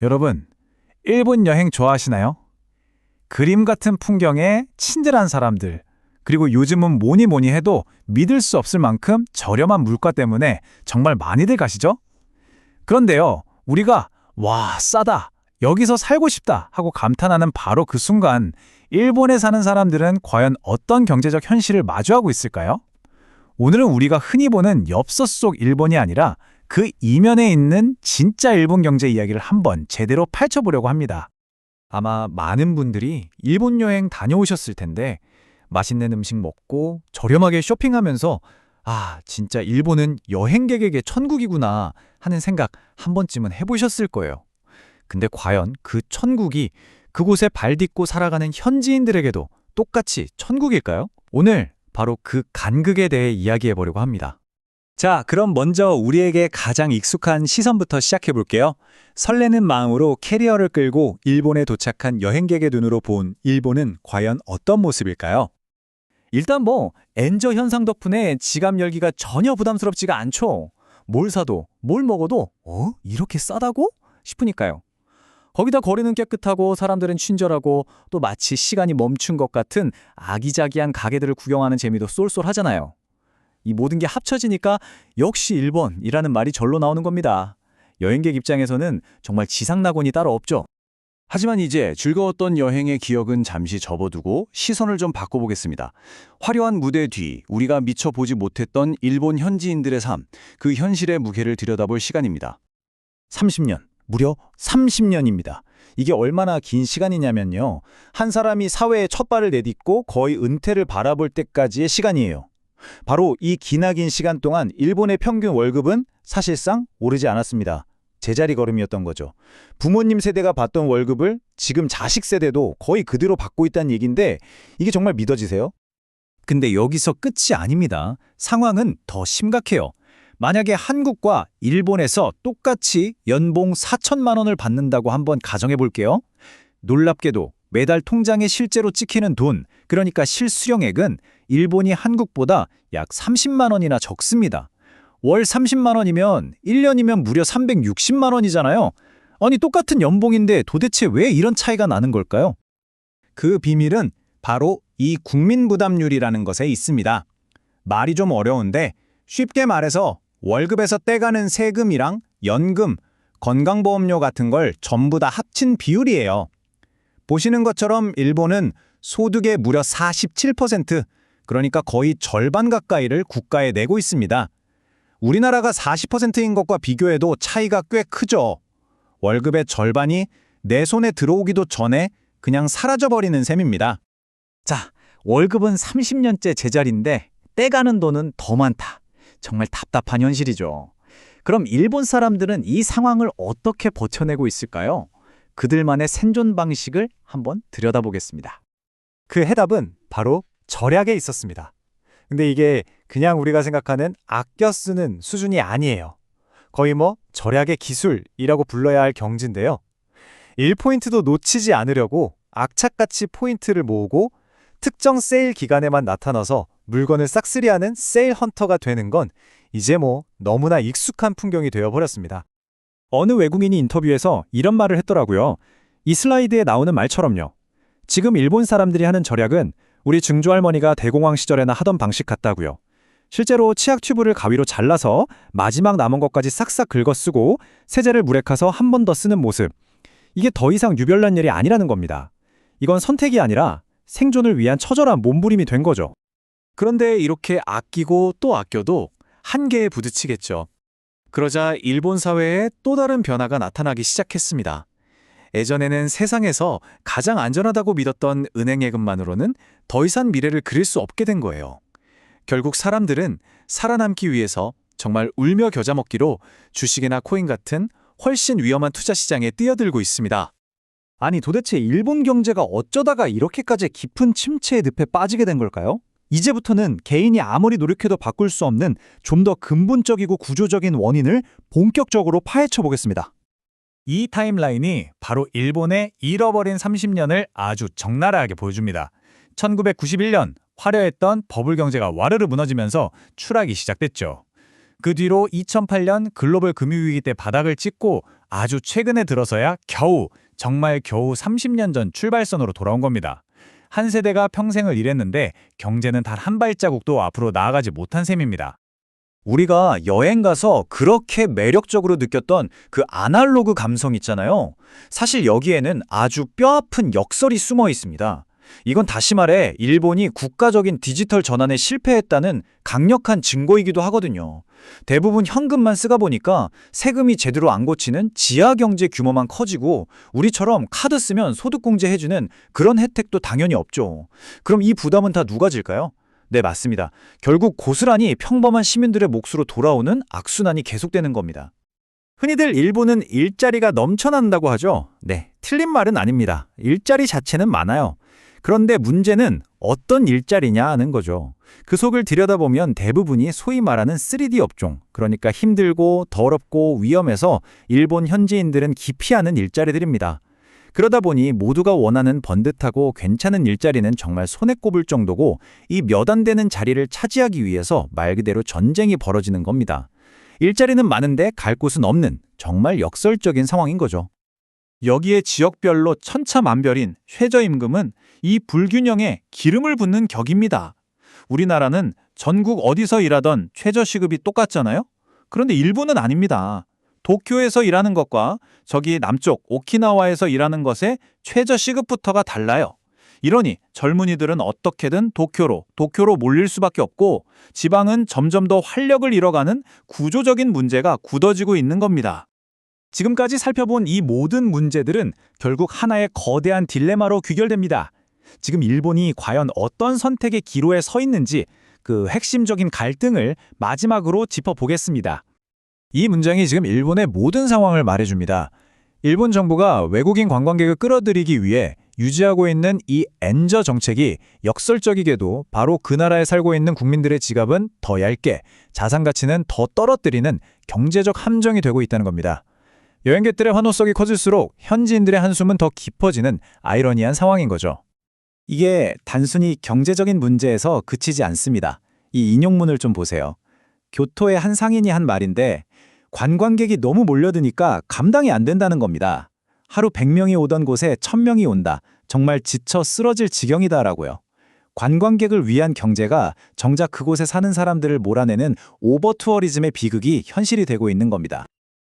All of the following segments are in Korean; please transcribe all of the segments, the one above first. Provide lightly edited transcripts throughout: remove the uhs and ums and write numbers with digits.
여러분, 일본 여행 좋아하시나요? 그림 같은 풍경에 친절한 사람들, 그리고 요즘은 뭐니 뭐니 해도 믿을 수 없을 만큼 저렴한 물가 때문에 정말 많이들 가시죠? 그런데요, 우리가 와, 싸다, 여기서 살고 싶다 하고 감탄하는 바로 그 순간, 일본에 사는 사람들은 과연 어떤 경제적 현실을 마주하고 있을까요? 오늘은 우리가 흔히 보는 엽서 속 일본이 아니라 그 이면에 있는 진짜 일본 경제 이야기를 한번 제대로 파헤쳐보려고 합니다. 아마 많은 분들이 일본 여행 다녀오셨을 텐데 맛있는 음식 먹고 저렴하게 쇼핑하면서 진짜 일본은 여행객에게 천국이구나 하는 생각 한 번쯤은 해보셨을 거예요. 근데 과연 그 천국이 그곳에 발 딛고 살아가는 현지인들에게도 똑같이 천국일까요? 오늘 바로 그 간극에 대해 이야기해보려고 합니다. 자, 그럼 먼저 우리에게 가장 익숙한 시선부터 시작해 볼게요. 설레는 마음으로 캐리어를 끌고 일본에 도착한 여행객의 눈으로 본 일본은 과연 어떤 모습일까요? 일단 엔저 현상 덕분에 지갑 열기가 전혀 부담스럽지가 않죠. 뭘 사도, 뭘 먹어도 이렇게 싸다고? 싶으니까요. 거기다 거리는 깨끗하고 사람들은 친절하고 또 마치 시간이 멈춘 것 같은 아기자기한 가게들을 구경하는 재미도 쏠쏠하잖아요. 이 모든 게 합쳐지니까 역시 일본이라는 말이 절로 나오는 겁니다. 여행객 입장에서는 정말 지상낙원이 따로 없죠. 하지만 이제 즐거웠던 여행의 기억은 잠시 접어두고 시선을 좀 바꿔보겠습니다. 화려한 무대 뒤 우리가 미처 보지 못했던 일본 현지인들의 삶, 그 현실의 무게를 들여다볼 시간입니다. 30년, 무려 30년입니다. 이게 얼마나 긴 시간이냐면요. 한 사람이 사회에 첫 발을 내딛고 거의 은퇴를 바라볼 때까지의 시간이에요. 바로 이 기나긴 시간 동안 일본의 평균 월급은 사실상 오르지 않았습니다. 제자리 걸음이었던 거죠. 부모님 세대가 받던 월급을 지금 자식 세대도 거의 그대로 받고 있다는 얘기인데 이게 정말 믿어지세요? 근데 여기서 끝이 아닙니다. 상황은 더 심각해요. 만약에 한국과 일본에서 똑같이 연봉 4천만 원을 받는다고 한번 가정해 볼게요. 놀랍게도 매달 통장에 실제로 찍히는 돈, 그러니까 실수령액은 일본이 한국보다 약 30만 원이나 적습니다. 월 30만 원이면 1년이면 무려 360만 원이잖아요. 아니 똑같은 연봉인데 도대체 왜 이런 차이가 나는 걸까요? 그 비밀은 바로 이 국민부담률이라는 것에 있습니다. 말이 좀 어려운데 쉽게 말해서 월급에서 떼가는 세금이랑 연금, 건강보험료 같은 걸 전부 다 합친 비율이에요. 보시는 것처럼 일본은 소득의 무려 47%, 그러니까 거의 절반 가까이를 국가에 내고 있습니다. 우리나라가 40%인 것과 비교해도 차이가 꽤 크죠. 월급의 절반이 내 손에 들어오기도 전에 그냥 사라져버리는 셈입니다. 자, 월급은 30년째 제자리인데 떼가는 돈은 더 많다. 정말 답답한 현실이죠. 그럼 일본 사람들은 이 상황을 어떻게 버텨내고 있을까요? 그들만의 생존 방식을 한번 들여다보겠습니다. 그 해답은 바로 절약에 있었습니다. 근데 이게 그냥 우리가 생각하는 아껴 쓰는 수준이 아니에요. 거의 절약의 기술이라고 불러야 할 경지인데요. 1포인트도 놓치지 않으려고 악착같이 포인트를 모으고 특정 세일 기간에만 나타나서 물건을 싹쓸이하는 세일 헌터가 되는 건 이제 너무나 익숙한 풍경이 되어버렸습니다. 어느 외국인이 인터뷰에서 이런 말을 했더라고요. 이 슬라이드에 나오는 말처럼요. 지금 일본 사람들이 하는 절약은 우리 증조할머니가 대공황 시절에나 하던 방식 같다고요. 실제로 치약 튜브를 가위로 잘라서 마지막 남은 것까지 싹싹 긁어쓰고 세제를 물에 가서 한 번 더 쓰는 모습. 이게 더 이상 유별난 일이 아니라는 겁니다. 이건 선택이 아니라 생존을 위한 처절한 몸부림이 된 거죠. 그런데 이렇게 아끼고 또 아껴도 한계에 부딪히겠죠. 그러자 일본 사회에 또 다른 변화가 나타나기 시작했습니다. 예전에는 세상에서 가장 안전하다고 믿었던 은행 예금만으로는 더 이상 미래를 그릴 수 없게 된 거예요. 결국 사람들은 살아남기 위해서 정말 울며 겨자 먹기로 주식이나 코인 같은 훨씬 위험한 투자 시장에 뛰어들고 있습니다. 아니 도대체 일본 경제가 어쩌다가 이렇게까지 깊은 침체의 늪에 빠지게 된 걸까요? 이제부터는 개인이 아무리 노력해도 바꿀 수 없는 좀 더 근본적이고 구조적인 원인을 본격적으로 파헤쳐 보겠습니다. 이 타임라인이 바로 일본의 잃어버린 30년을 아주 적나라하게 보여줍니다. 1991년 화려했던 버블 경제가 와르르 무너지면서 추락이 시작됐죠. 그 뒤로 2008년 글로벌 금융위기 때 바닥을 찍고 아주 최근에 들어서야 정말 겨우 30년 전 출발선으로 돌아온 겁니다. 한 세대가 평생을 일했는데 경제는 단 한 발자국도 앞으로 나아가지 못한 셈입니다. 우리가 여행 가서 그렇게 매력적으로 느꼈던 그 아날로그 감성 있잖아요. 사실 여기에는 아주 뼈아픈 역설이 숨어 있습니다. 이건 다시 말해 일본이 국가적인 디지털 전환에 실패했다는 강력한 증거이기도 하거든요. 대부분 현금만 쓰다 보니까 세금이 제대로 안 고치는 지하 경제 규모만 커지고 우리처럼 카드 쓰면 소득공제 해주는 그런 혜택도 당연히 없죠. 그럼 이 부담은 다 누가 질까요? 네, 맞습니다. 결국 고스란히 평범한 시민들의 몫으로 돌아오는 악순환이 계속되는 겁니다. 흔히들 일본은 일자리가 넘쳐난다고 하죠. 네, 틀린 말은 아닙니다. 일자리 자체는 많아요. 그런데 문제는 어떤 일자리냐 하는 거죠. 그 속을 들여다보면 대부분이 소위 말하는 3D 업종, 그러니까 힘들고 더럽고 위험해서 일본 현지인들은 기피하는 일자리들입니다. 그러다 보니 모두가 원하는 번듯하고 괜찮은 일자리는 정말 손에 꼽을 정도고 이 몇 안 되는 자리를 차지하기 위해서 말 그대로 전쟁이 벌어지는 겁니다. 일자리는 많은데 갈 곳은 없는 정말 역설적인 상황인 거죠. 여기에 지역별로 천차만별인 최저임금은 이 불균형에 기름을 붓는 격입니다. 우리나라는 전국 어디서 일하던 최저시급이 똑같잖아요? 그런데 일본은 아닙니다. 도쿄에서 일하는 것과 저기 남쪽 오키나와에서 일하는 것의 최저시급부터가 달라요. 이러니 젊은이들은 어떻게든 도쿄로 몰릴 수밖에 없고 지방은 점점 더 활력을 잃어가는 구조적인 문제가 굳어지고 있는 겁니다. 지금까지 살펴본 이 모든 문제들은 결국 하나의 거대한 딜레마로 귀결됩니다. 지금 일본이 과연 어떤 선택의 기로에 서 있는지 그 핵심적인 갈등을 마지막으로 짚어보겠습니다. 이 문장이 지금 일본의 모든 상황을 말해줍니다. 일본 정부가 외국인 관광객을 끌어들이기 위해 유지하고 있는 이 엔저 정책이 역설적이게도 바로 그 나라에 살고 있는 국민들의 지갑은 더 얇게, 자산 가치는 더 떨어뜨리는 경제적 함정이 되고 있다는 겁니다. 여행객들의 환호성이 커질수록 현지인들의 한숨은 더 깊어지는 아이러니한 상황인 거죠. 이게 단순히 경제적인 문제에서 그치지 않습니다. 이 인용문을 좀 보세요. 교토의 한 상인이 한 말인데 관광객이 너무 몰려드니까 감당이 안 된다는 겁니다. 하루 100명이 오던 곳에 1000명이 온다. 정말 지쳐 쓰러질 지경이다라고요. 관광객을 위한 경제가 정작 그곳에 사는 사람들을 몰아내는 오버투어리즘의 비극이 현실이 되고 있는 겁니다.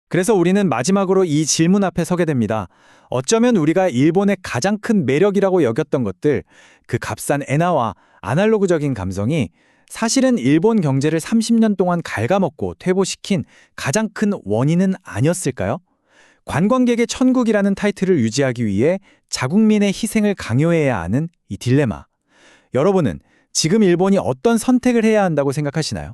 그래서 우리는 마지막으로 이 질문 앞에 서게 됩니다. 어쩌면 우리가 일본의 가장 큰 매력이라고 여겼던 것들, 그 값싼 엔화와 아날로그적인 감성이 사실은 일본 경제를 30년 동안 갉아먹고 퇴보시킨 가장 큰 원인은 아니었을까요? 관광객의 천국이라는 타이틀을 유지하기 위해 자국민의 희생을 강요해야 하는 이 딜레마. 여러분은 지금 일본이 어떤 선택을 해야 한다고 생각하시나요?